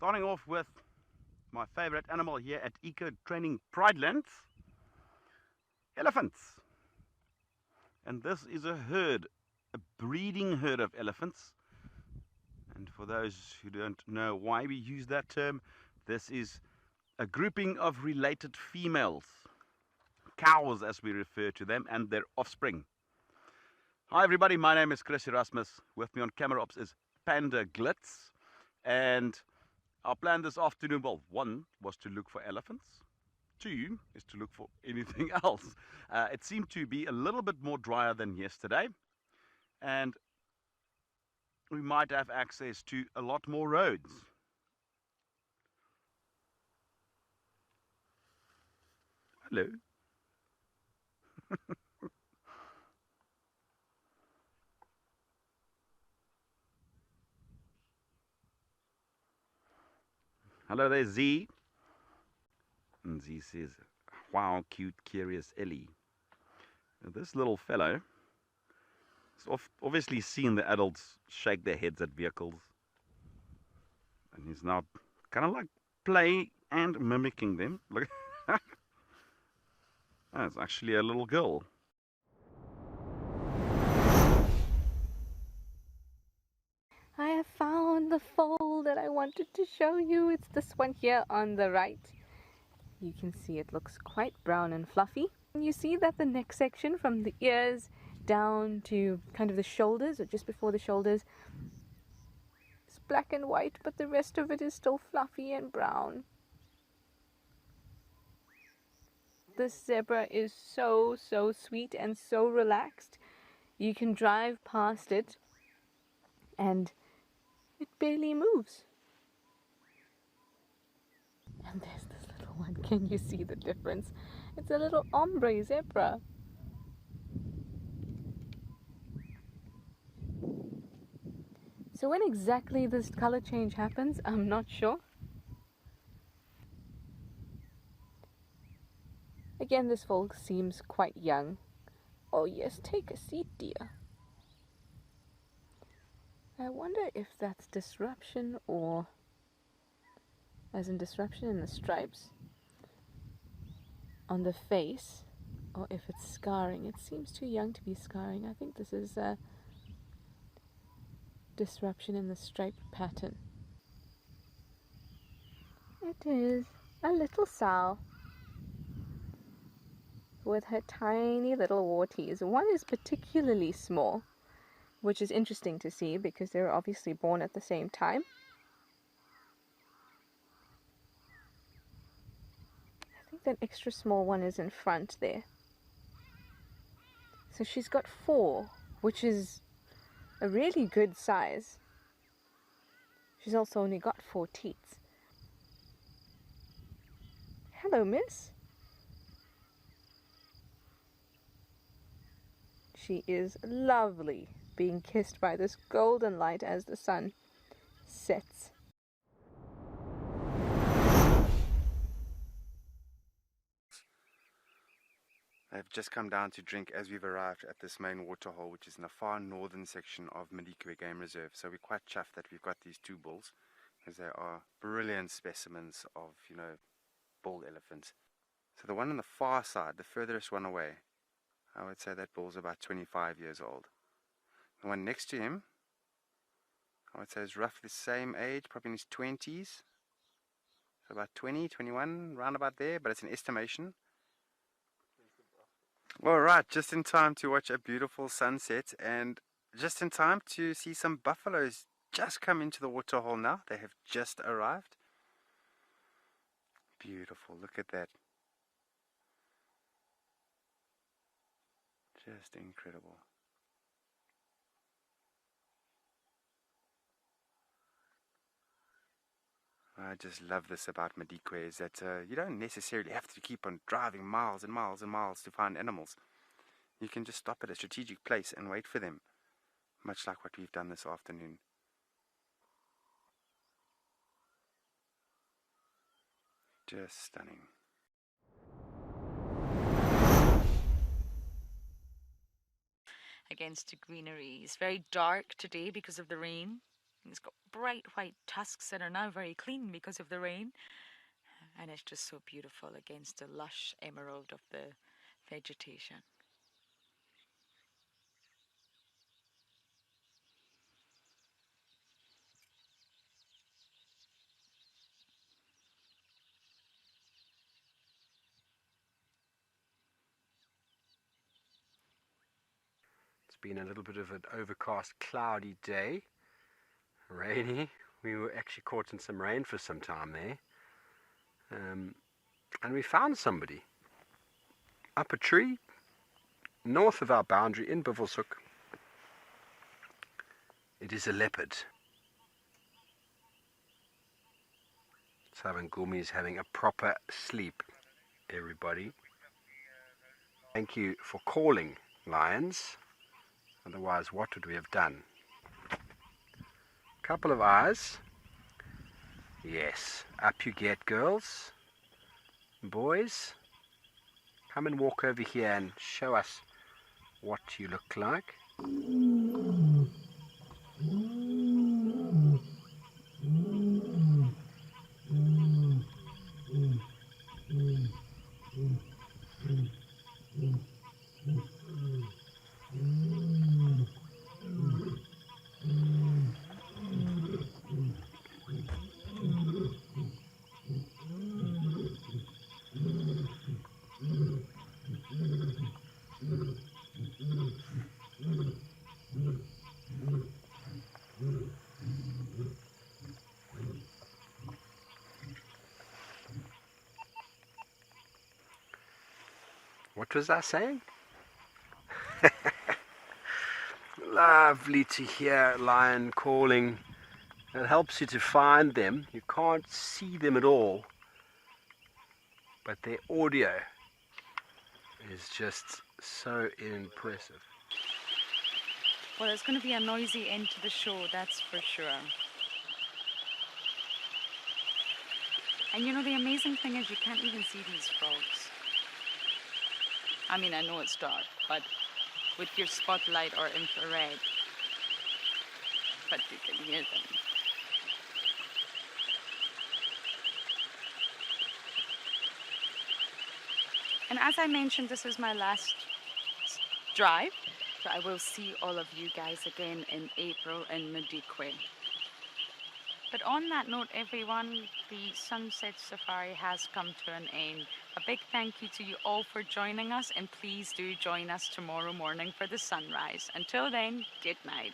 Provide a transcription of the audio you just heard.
Starting off with my favorite animal here at Eco Training Prideland, elephants. And this is a herd, a breeding herd of elephants. And for those who don't know why we use that term, this is a grouping of related females, cows as we refer to them, and their offspring. Hi everybody, my name is Chris Erasmus. With me on camera ops is Panda Glitz. And our plan this afternoon, well, one was to look for elephants. Two is to look for anything else. It seemed to be a little bit more drier than yesterday. And we might have access to a lot more roads. Hello. Hello there, Z. And Z says, wow, cute, curious Ellie. Now, this little fellow has obviously seen the adults shake their heads at vehicles. And he's now kind of like playing and mimicking them. Look. That's actually a little girl. I have found the foal that I wanted to show you. It's this one here on the right. You can see it looks quite brown and fluffy. And you see that the neck section from the ears down to kind of the shoulders, or just before the shoulders, is black and white, but the rest of it is still fluffy and brown. This zebra is so sweet and so relaxed. You can drive past it and it barely moves. And there's this little one. Can you see the difference? It's a little ombre zebra. So when exactly this color change happens, I'm not sure. Again, this foal seems quite young. Oh yes, take a seat, dear. I wonder if that's disruption, or as in disruption in the stripes on the face, or if it's scarring. It seems too young to be scarring. I think this is a disruption in the stripe pattern. It is a little sow with her tiny little warties. One is particularly small, which is interesting to see because they were obviously born at the same time. I think that extra small one is in front there. So she's got 4, which is a really good size. She's also only got 4 teats. Hello, miss. She is lovely, being kissed by this golden light as the sun sets. They've just come down to drink as we've arrived at this main waterhole, which is in the far northern section of Madikwe Game Reserve. So we're quite chuffed that we've got these 2 bulls, as they are brilliant specimens of, bull elephants. So the one on the far side, the furthest one away, I would say that bull's about 25 years old. The one next to him, I would say is roughly the same age, probably in his 20s. So about 20, 21, round about there, but it's an estimation. Alright, just in time to watch a beautiful sunset, and just in time to see some buffaloes just come into the waterhole now. They have just arrived. Beautiful, look at that. Just incredible. I just love this about Madikwe, is that you don't necessarily have to keep on driving miles and miles and miles to find animals. You can just stop at a strategic place and wait for them, much like what we've done this afternoon. Just stunning. Against the greenery. It's very dark today because of the rain. It's got bright white tusks that are now very clean because of the rain. And it's just so beautiful against the lush emerald of the vegetation. It's been a little bit of an overcast, cloudy day. Rainy. We were actually caught in some rain for some time there. And we found somebody up a tree north of our boundary in Buffelshoek. It is a leopard. Tavangumi is having a proper sleep, everybody. Thank you for calling, lions. Otherwise, what would we have done? Couple of eyes. Yes, up you get, girls. Boys, come and walk over here and show us what you look like. What was I saying? Lovely to hear a lion calling. It helps you to find them. You can't see them at all, but their audio is just so impressive. Well, it's going to be a noisy end to the show, that's for sure. And you know, the amazing thing is you can't even see these frogs. I mean, I know it's dark, but with your spotlight or infrared, but you can hear them. And as I mentioned, this is my last drive, so I will see all of you guys again in April in Madikwe. But on that note, everyone, the Sunset Safari has come to an end. A big thank you to you all for joining us, and please do join us tomorrow morning for the sunrise. Until then, good night.